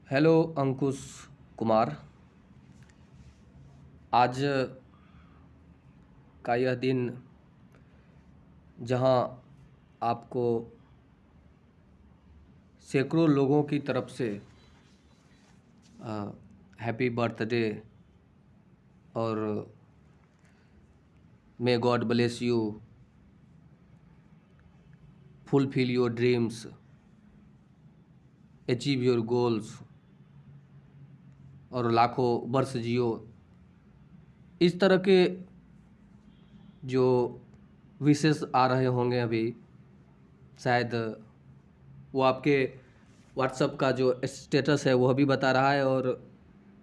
Hello Ankush Kumar. आज का यह दिन जहां आपको सैकड़ों लोगों की तरफ से हैप्पी बर्थडे और may God bless you, fulfil your dreams, achieve your goals और लाखों वर्ष जियो, इस तरह के जो विशेष आ रहे होंगे अभी, शायद वो आपके व्हाट्सएप का जो स्टेटस है वह भी बता रहा है, और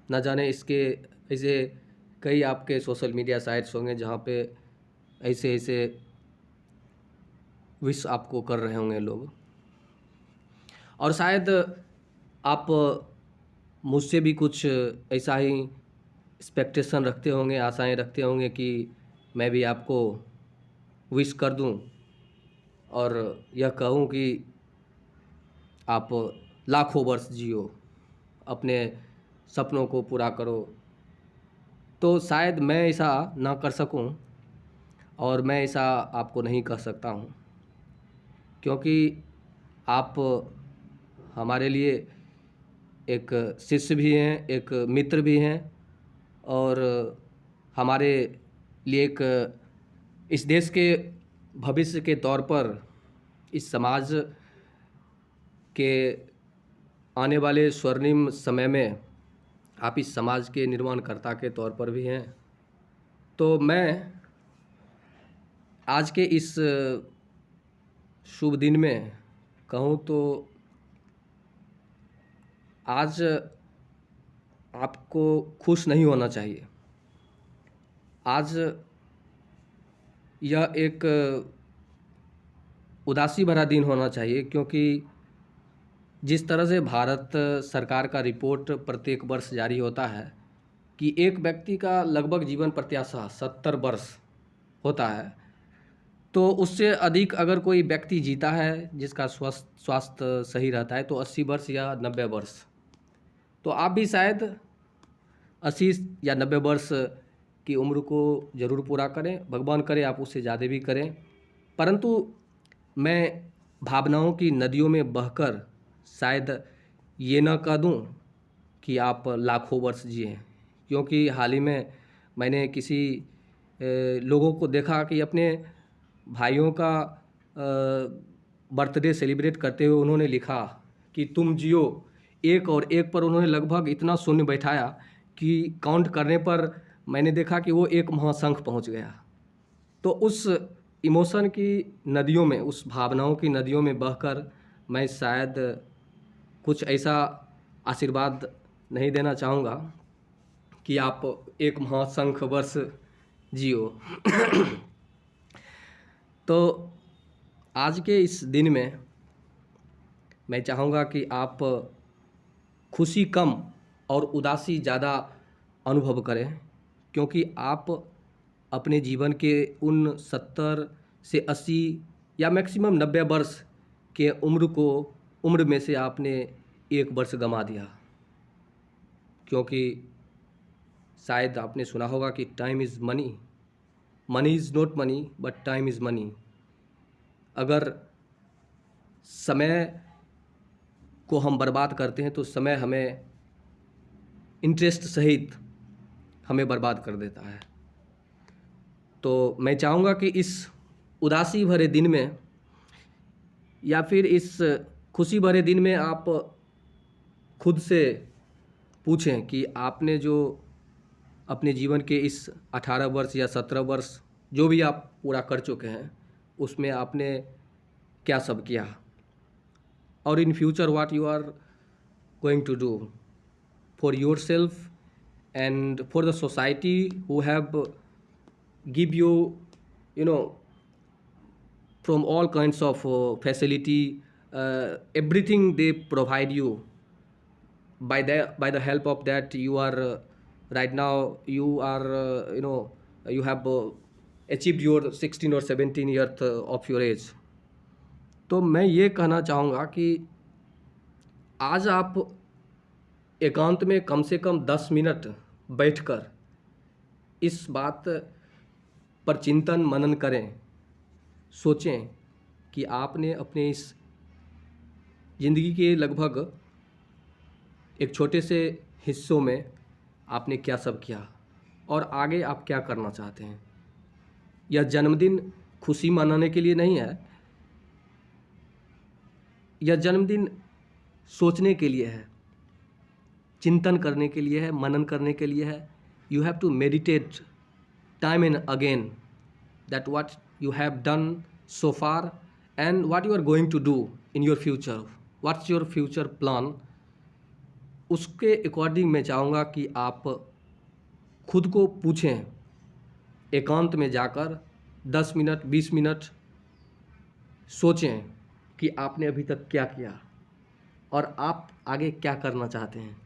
न जाने इसके ऐसे कई आपके सोशल मीडिया साइट्स होंगे जहाँ पे ऐसे ऐसे विश आपको कर रहे होंगे लोग। और शायद आप मुझसे भी कुछ ऐसा ही एक्सपेक्टेशन रखते होंगे, आशाएं रखते होंगे कि मैं भी आपको विश कर दूं और यह कहूं कि आप लाखों वर्ष जियो, अपने सपनों को पूरा करो। तो शायद मैं ऐसा ना कर सकूं, और मैं ऐसा आपको नहीं कह सकता हूं, क्योंकि आप हमारे लिए एक शिष्य भी हैं, एक मित्र भी हैं, और हमारे लिए एक इस देश के भविष्य के तौर पर, इस समाज के आने वाले स्वर्णिम समय में आप इस समाज के निर्माणकर्ता के तौर पर भी हैं। तो मैं आज के इस शुभ दिन में कहूँ तो आज आपको खुश नहीं होना चाहिए। आज यह एक उदासी भरा दिन होना चाहिए, क्योंकि जिस तरह से भारत सरकार का रिपोर्ट प्रत्येक वर्ष जारी होता है कि एक व्यक्ति का लगभग जीवन प्रत्याशा 70 वर्ष होता है, तो उससे अधिक अगर कोई व्यक्ति जीता है जिसका स्वास्थ्य सही रहता है तो 80 वर्ष या 90 वर्ष। तो आप भी शायद 80 या 90 वर्ष की उम्र को ज़रूर पूरा करें, भगवान करे आप उससे ज़्यादा भी करें। परंतु मैं भावनाओं की नदियों में बहकर शायद ये ना कह दूं कि आप लाखों वर्ष जिए, क्योंकि हाल ही में मैंने किसी लोगों को देखा कि अपने भाइयों का बर्थडे सेलिब्रेट करते हुए उन्होंने लिखा कि तुम जियो, एक और एक पर उन्होंने लगभग इतना शून्य बैठाया कि काउंट करने पर मैंने देखा कि वो एक महाशंख पहुंच गया। तो उस इमोशन की नदियों में, उस भावनाओं की नदियों में बहकर मैं शायद कुछ ऐसा आशीर्वाद नहीं देना चाहूँगा कि आप एक महाशंख वर्ष जियो। तो आज के इस दिन में मैं चाहूँगा कि आप खुशी कम और उदासी ज़्यादा अनुभव करें, क्योंकि आप अपने जीवन के उन 70 से 80 या मैक्सिमम 90 वर्ष के उम्र में से आपने एक वर्ष गंवा दिया। क्योंकि शायद आपने सुना होगा कि time is money, money is not money but time is money. अगर समय को हम बर्बाद करते हैं तो समय हमें इंटरेस्ट सहित हमें बर्बाद कर देता है। तो मैं चाहूँगा कि इस उदासी भरे दिन में या फिर इस खुशी भरे दिन में आप खुद से पूछें कि आपने जो अपने जीवन के इस 18 वर्ष या 17 वर्ष जो भी आप पूरा कर चुके हैं उसमें आपने क्या सब किया, और in future what you are going to do for yourself and for the society who have give you from all kinds of facility, everything they provide you. By the help of that you are right now you are you have achieved your 16 or 17 years of your age. तो मैं ये कहना चाहूँगा कि आज आप एकांत में कम से कम 10 मिनट बैठकर इस बात पर चिंतन मनन करें, सोचें कि आपने अपने इस ज़िंदगी के लगभग एक छोटे से हिस्सों में आपने क्या सब किया और आगे आप क्या करना चाहते हैं। यह जन्मदिन खुशी मनाने के लिए नहीं है, यह जन्मदिन सोचने के लिए है, चिंतन करने के लिए है, मनन करने के लिए है। You have to meditate time and again that what you have done so far and what you are going to do in your future, what's your future plan। उसके अकॉर्डिंग मैं चाहूँगा कि आप खुद को पूछें, एकांत में जाकर 10 मिनट 20 मिनट सोचें कि आपने अभी तक क्या किया और आप आगे क्या करना चाहते हैं।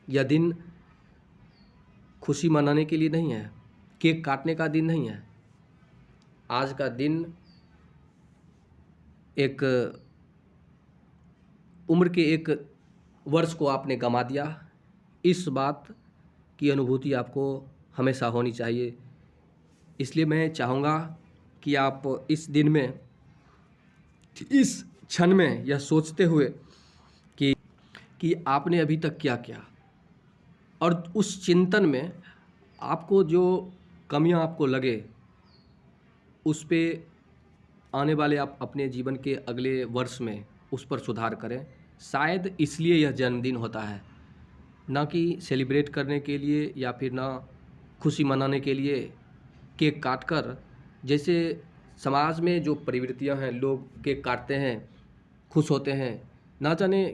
यह दिन खुशी मनाने के लिए नहीं है, केक काटने का दिन नहीं है। आज का दिन एक उम्र के एक वर्ष को आपने गंवा दिया, इस बात की अनुभूति आपको हमेशा होनी चाहिए। इसलिए मैं चाहूँगा कि आप इस दिन में, इस क्षण में यह सोचते हुए कि आपने अभी तक क्या किया और उस चिंतन में आपको जो कमियां आपको लगे उस पे आने वाले आप अपने जीवन के अगले वर्ष में उस पर सुधार करें। शायद इसलिए यह जन्मदिन होता है, ना कि सेलिब्रेट करने के लिए या फिर ना खुशी मनाने के लिए केक काटकर। जैसे समाज में जो प्रवृत्तियां हैं, लोग केक काटते हैं, खुश होते हैं, ना जाने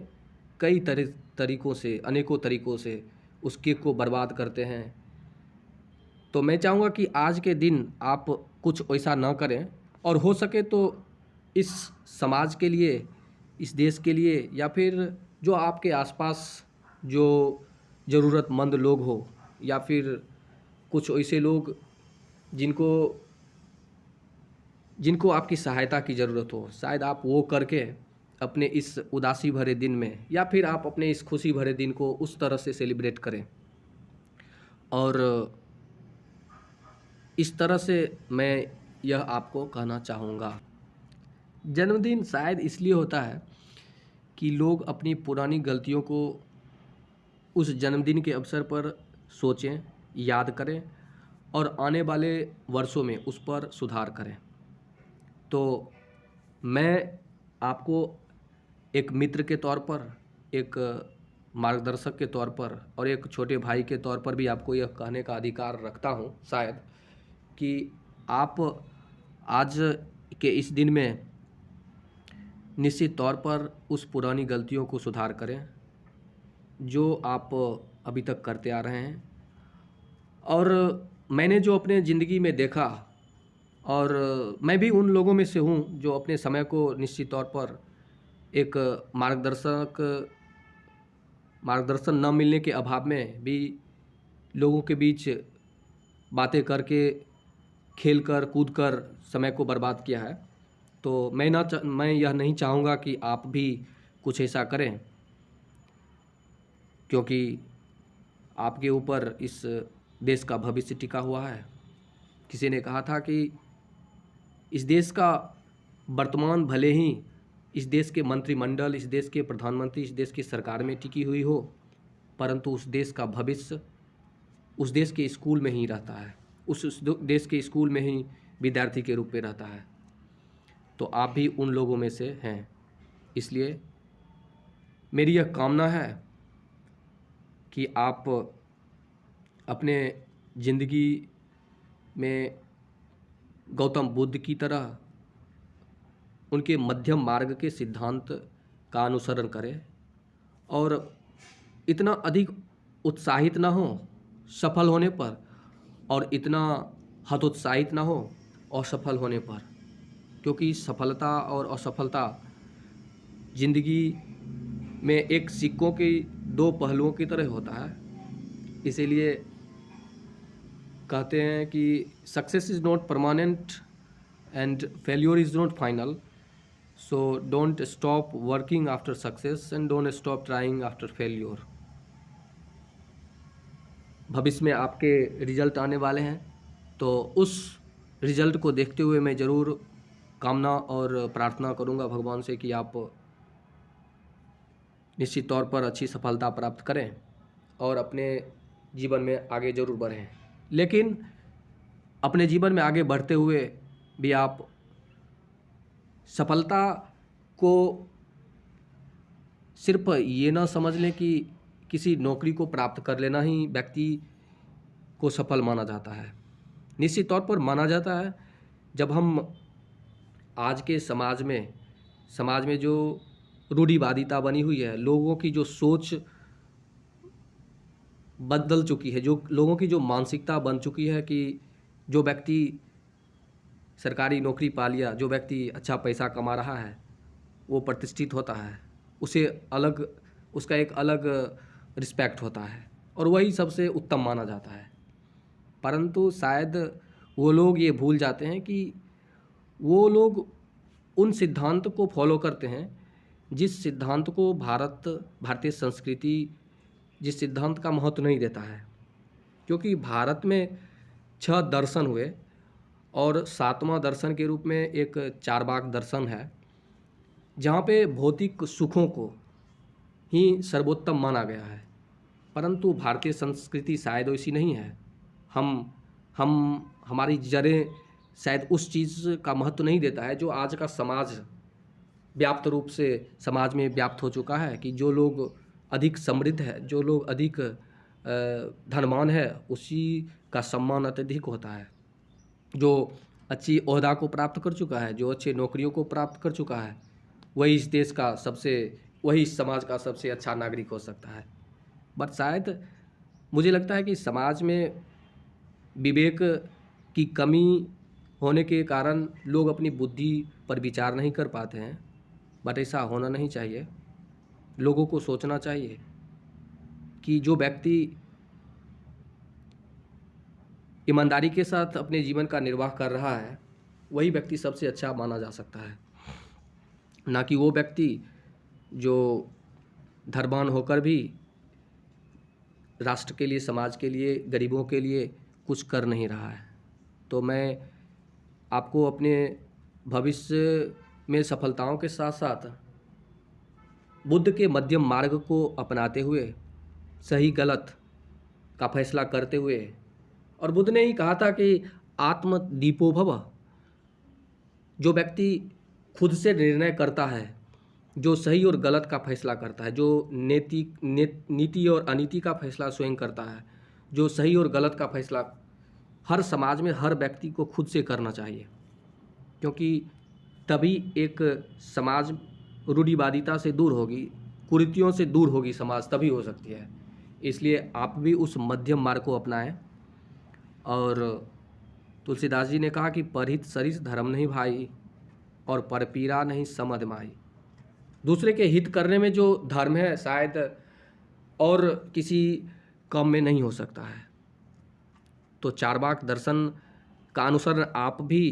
कई तरीक़ों से, अनेकों तरीक़ों से उस केक को बर्बाद करते हैं। तो मैं चाहूँगा कि आज के दिन आप कुछ ऐसा ना करें और हो सके तो इस समाज के लिए, इस देश के लिए या फिर जो आपके आसपास जो ज़रूरतमंद लोग हो या फिर कुछ ऐसे लोग जिनको आपकी सहायता की ज़रूरत हो, शायद आप वो करके अपने इस उदासी भरे दिन में या फिर आप अपने इस खुशी भरे दिन को उस तरह से सेलिब्रेट करें। और इस तरह से मैं यह आपको कहना चाहूँगा। जन्मदिन शायद इसलिए होता है कि लोग अपनी पुरानी गलतियों को उस जन्मदिन के अवसर पर सोचें, याद करें और आने वाले वर्षों में उस पर सुधार करें। तो मैं आपको एक मित्र के तौर पर, एक मार्गदर्शक के तौर पर और एक छोटे भाई के तौर पर भी आपको यह कहने का अधिकार रखता हूँ शायद कि आप आज के इस दिन में निश्चित तौर पर उस पुरानी गलतियों को सुधार करें जो आप अभी तक करते आ रहे हैं। और मैंने जो अपने ज़िंदगी में देखा, और मैं भी उन लोगों में से हूँ जो अपने समय को निश्चित तौर पर एक मार्गदर्शन न मिलने के अभाव में भी लोगों के बीच बातें करके, खेल कर, कूद कर समय को बर्बाद किया है। तो मैं यह नहीं चाहूँगा कि आप भी कुछ ऐसा करें, क्योंकि आपके ऊपर इस देश का भविष्य टिका हुआ है। किसी ने कहा था कि इस देश का वर्तमान भले ही इस देश के मंत्रिमंडल, इस देश के प्रधानमंत्री, इस देश की सरकार में टिकी हुई हो, परंतु उस देश का भविष्य उस देश के स्कूल में ही रहता है, उस देश के स्कूल में ही विद्यार्थी के रूप में रहता है। तो आप भी उन लोगों में से हैं। इसलिए मेरी यह कामना है कि आप अपने ज़िंदगी में गौतम बुद्ध की तरह उनके मध्यम मार्ग के सिद्धांत का अनुसरण करें और इतना अधिक उत्साहित ना हो सफल होने पर और इतना हतोत्साहित ना हो असफल होने पर, क्योंकि सफलता और असफलता ज़िंदगी में एक सिक्कों के दो पहलुओं की तरह होता है। इसीलिए कहते हैं कि success is not permanent and failure is not final. So don't stop working after success and don't stop trying after failure. भविष्य में आपके रिजल्ट आने वाले हैं, तो उस रिजल्ट को देखते हुए मैं ज़रूर कामना और प्रार्थना करूंगा भगवान से कि आप निश्चित तौर पर अच्छी सफलता प्राप्त करें और अपने जीवन में आगे जरूर बढ़ें। लेकिन अपने जीवन में आगे बढ़ते हुए भी आप सफलता को सिर्फ ये ना समझ लें कि किसी नौकरी को प्राप्त कर लेना ही व्यक्ति को सफल माना जाता है। निश्चित तौर पर माना जाता है जब हम आज के समाज में जो रूढ़िवादिता बनी हुई है, लोगों की जो सोच बदल चुकी है, जो लोगों की जो मानसिकता बन चुकी है कि जो व्यक्ति सरकारी नौकरी पा लिया, जो व्यक्ति अच्छा पैसा कमा रहा है, वो प्रतिष्ठित होता है, उसे अलग उसका एक अलग रिस्पेक्ट होता है और वही सबसे उत्तम माना जाता है। परंतु शायद वो लोग ये भूल जाते हैं कि वो लोग उन सिद्धांत को फॉलो करते हैं जिस सिद्धांत को भारतीय संस्कृति जिस सिद्धांत का महत्व नहीं देता है। क्योंकि भारत में 6 दर्शन हुए और 7वां दर्शन के रूप में एक चारवाक दर्शन है, जहाँ पे भौतिक सुखों को ही सर्वोत्तम माना गया है। परंतु भारतीय संस्कृति शायद वैसी नहीं है। हमारी जड़ें शायद उस चीज़ का महत्व नहीं देता है जो आज का समाज व्याप्त रूप से समाज में व्याप्त हो चुका है कि जो लोग अधिक समृद्ध है, जो लोग अधिक धनवान है, उसी का सम्मान अत्यधिक होता है। जो अच्छी ओहदा को प्राप्त कर चुका है, जो अच्छे नौकरियों को प्राप्त कर चुका है, वही इस समाज का सबसे अच्छा नागरिक हो सकता है। बट शायद मुझे लगता है कि समाज में विवेक की कमी होने के कारण लोग अपनी बुद्धि पर विचार नहीं कर पाते हैं। बट ऐसा होना नहीं चाहिए। लोगों को सोचना चाहिए कि जो व्यक्ति ईमानदारी के साथ अपने जीवन का निर्वाह कर रहा है, वही व्यक्ति सबसे अच्छा माना जा सकता है, ना कि वो व्यक्ति जो धनवान होकर भी राष्ट्र के लिए, समाज के लिए, गरीबों के लिए कुछ कर नहीं रहा है। तो मैं आपको अपने भविष्य में सफलताओं के साथ साथ बुद्ध के मध्यम मार्ग को अपनाते हुए, सही गलत का फैसला करते हुए, और बुद्ध ने ही कहा था कि आत्म दीपो भव। जो व्यक्ति खुद से निर्णय करता है, जो सही और गलत का फैसला करता है, जो नीति और अनीति का फैसला स्वयं करता है, जो सही और गलत का फैसला हर समाज में हर व्यक्ति को खुद से करना चाहिए। क्योंकि तभी एक समाज रूढ़िवादिता से दूर होगी, कुरीतियों से दूर होगी समाज, तभी हो सकती है। इसलिए आप भी उस मध्यम मार्ग को अपनाएं। और तुलसीदास जी ने कहा कि परहित सरिस धर्म नहीं भाई और परपीरा नहीं समध माई। दूसरे के हित करने में जो धर्म है शायद और किसी काम में नहीं हो सकता है। तो चारवाक दर्शन का अनुसरण आप भी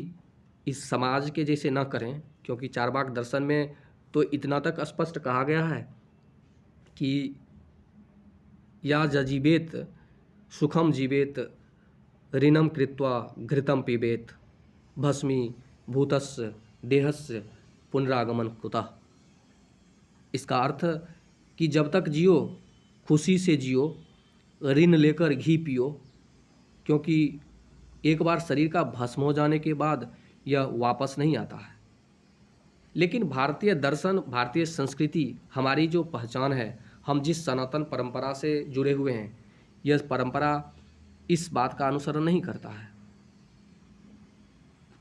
इस समाज के जैसे न करें, क्योंकि चारवाक दर्शन में तो इतना तक स्पष्ट कहा गया है कि या जजीवेत सुखम जीवेत ऋणम कृत्वा घृतम पीबेत भस्मी भूतस्य देहस्य पुनरागमन कुतः। इसका अर्थ कि जब तक जियो खुशी से जियो, ऋण लेकर घी पियो, क्योंकि एक बार शरीर का भस्म हो जाने के बाद यह वापस नहीं आता है। लेकिन भारतीय दर्शन, भारतीय संस्कृति, हमारी जो पहचान है, हम जिस सनातन परंपरा से जुड़े हुए हैं, यह परंपरा इस बात का अनुसरण नहीं करता है।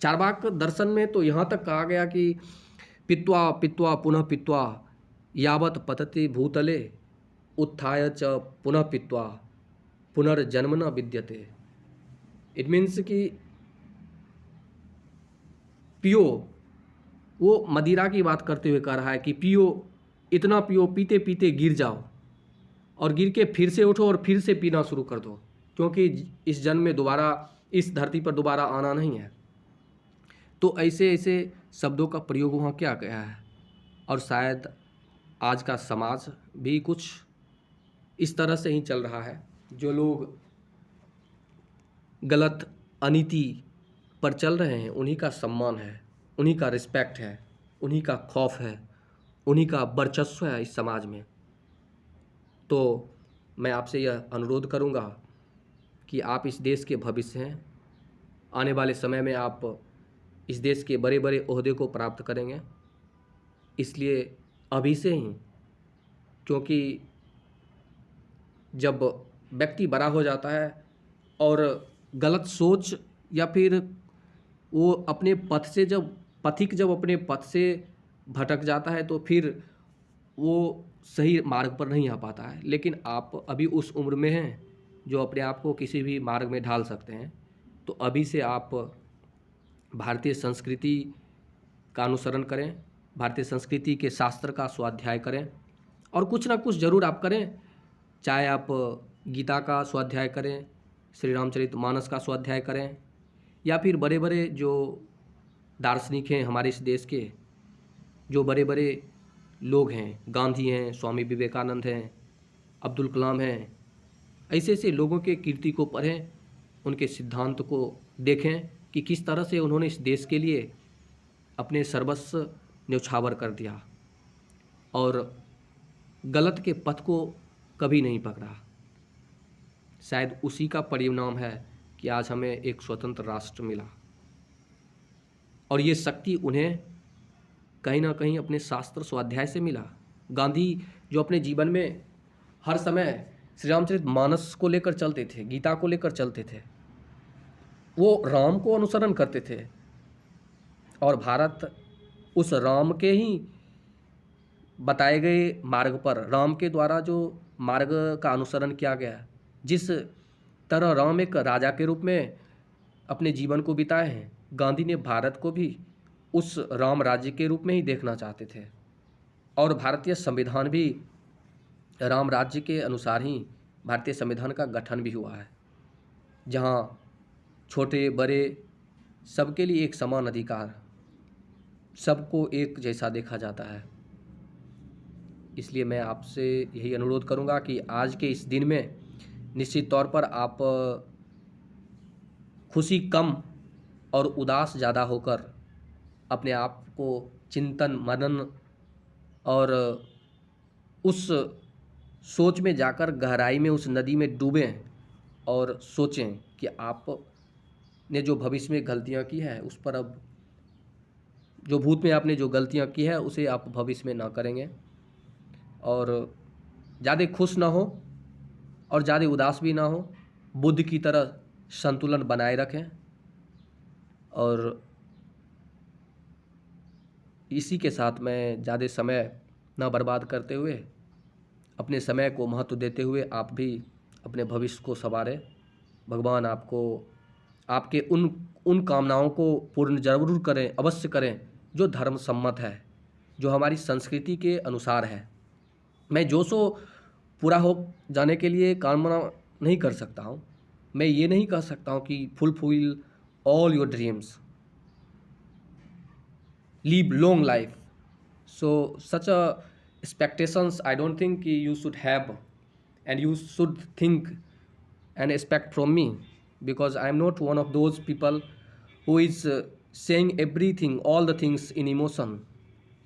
चारवाक दर्शन में तो यहाँ तक कहा गया कि पित्वा पित्वा पुनः पित्वा यावत पतति भूतले उत्थाय च पुनः पित्वा पुनर्जन्म न विद्यते। इट मीन्स कि पियो, वो मदिरा की बात करते हुए कह रहा है कि पियो, इतना पियो, पीते पीते गिर जाओ और गिर के फिर से उठो और फिर से पीना शुरू कर दो, क्योंकि इस जन्म में दोबारा इस धरती पर दोबारा आना नहीं है। तो ऐसे ऐसे शब्दों का प्रयोग वहाँ क्या गया है। और शायद आज का समाज भी कुछ इस तरह से ही चल रहा है। जो लोग गलत अनीति पर चल रहे हैं उन्हीं का सम्मान है, उन्हीं का रिस्पेक्ट है, उन्हीं का खौफ है, उन्हीं का वर्चस्व है इस समाज में। तो मैं आपसे यह अनुरोध करूंगा कि आप इस देश के भविष्य हैं। आने वाले समय में आप इस देश के बड़े बड़े ओहदे को प्राप्त करेंगे। इसलिए अभी से ही, क्योंकि जब व्यक्ति बड़ा हो जाता है और गलत सोच या फिर वो अपने पथिक जब अपने पथ से भटक जाता है तो फिर वो सही मार्ग पर नहीं आ पाता है। लेकिन आप अभी उस उम्र में हैं जो अपने आप को किसी भी मार्ग में ढाल सकते हैं। तो अभी से आप भारतीय संस्कृति का अनुसरण करें, भारतीय संस्कृति के शास्त्र का स्वाध्याय करें और कुछ ना कुछ ज़रूर आप करें। चाहे आप गीता का स्वाध्याय करें, श्री रामचरितमानस का स्वाध्याय करें, या फिर बड़े बड़े जो दार्शनिक हैं हमारे इस देश के, जो बड़े बड़े लोग हैं, गांधी हैं, स्वामी विवेकानंद हैं, अब्दुल कलाम हैं, ऐसे ऐसे लोगों के कीर्ति को पढ़ें, उनके सिद्धांत को देखें कि किस तरह से उन्होंने इस देश के लिए अपने सर्वस्व न्यौछावर कर दिया और गलत के पथ को कभी नहीं पकड़ा। शायद उसी का परिणाम है कि आज हमें एक स्वतंत्र राष्ट्र मिला। और ये शक्ति उन्हें कहीं ना कहीं अपने शास्त्र स्वाध्याय से मिला। गांधी जो अपने जीवन में हर समय श्री रामचरितमानस को लेकर चलते थे, गीता को लेकर चलते थे, वो राम को अनुसरण करते थे और भारत उस राम के ही बताए गए मार्ग पर, राम के द्वारा जो मार्ग का अनुसरण किया गया, जिस तरह राम एक राजा के रूप में अपने जीवन को बिताए हैं, गांधी ने भारत को भी उस राम राज्य के रूप में ही देखना चाहते थे। और भारतीय संविधान भी राम राज्य के अनुसार ही भारतीय संविधान का गठन भी हुआ है, जहाँ छोटे बड़े सबके लिए एक समान अधिकार, सबको एक जैसा देखा जाता है। इसलिए मैं आपसे यही अनुरोध करूंगा कि आज के इस दिन में निश्चित तौर पर आप खुशी कम और उदास ज़्यादा होकर अपने आप को चिंतन मनन और उस सोच में जाकर गहराई में उस नदी में डूबें और सोचें कि आप ने जो भविष्य में गलतियां की है उस पर अब, जो भूत में आपने जो गलतियां की है उसे आप भविष्य में ना करेंगे। और ज़्यादा खुश ना हो और ज़्यादा उदास भी ना हो, बुद्ध की तरह संतुलन बनाए रखें। और इसी के साथ मैं ज़्यादा समय ना बर्बाद करते हुए, अपने समय को महत्व देते हुए आप भी अपने भविष्य को संवारें। भगवान आपको आपके उन कामनाओं को पूर्ण जरूर करें, अवश्य करें जो धर्म सम्मत है, जो हमारी संस्कृति के अनुसार है। मैं जो सो पूरा हो जाने के लिए कामना नहीं कर सकता हूँ। मैं ये नहीं कह सकता हूँ कि fulfil all your dreams, live long life. So such a expectations I don't think you should have, and you should think and expect from me, because I am not one of those people who is saying everything all the things in emotion.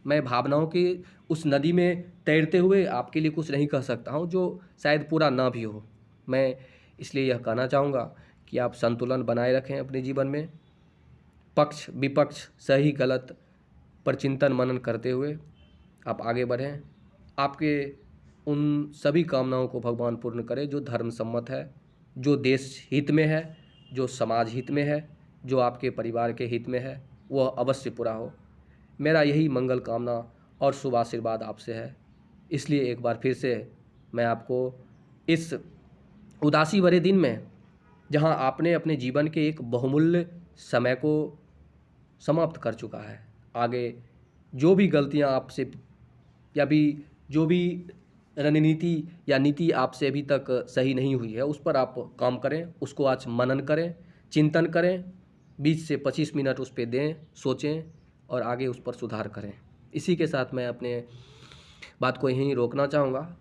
मैं भावनाओं की उस नदी में तैरते हुए आपके लिए कुछ नहीं कह सकता हूँ जो शायद पूरा ना भी हो। मैं इसलिए यह कहना चाहूँगा कि आप संतुलन बनाए रखें अपने जीवन में, पक्ष विपक्ष सही गलत पर चिंतन मनन करते हुए आप आगे बढ़ें। आपके उन सभी कामनाओं को भगवान पूर्ण करे जो धर्म सम्मत है, जो देश हित में है, जो समाज हित में है, जो आपके परिवार के हित में है, वह अवश्य पूरा हो। मेरा यही मंगल कामना और शुभ आशीर्वाद आपसे है। इसलिए एक बार फिर से मैं आपको इस उदासी भरे दिन में, जहां आपने अपने जीवन के एक बहुमूल्य समय को समाप्त कर चुका है, आगे जो भी गलतियां आपसे या भी जो भी रणनीति या नीति आपसे अभी तक सही नहीं हुई है उस पर आप काम करें, उसको आज मनन करें, चिंतन करें 20 से 25 मिनट उस पे दें, सोचें और आगे उस पर सुधार करें। इसी के साथ मैं अपने बात को यहीं रोकना चाहूँगा।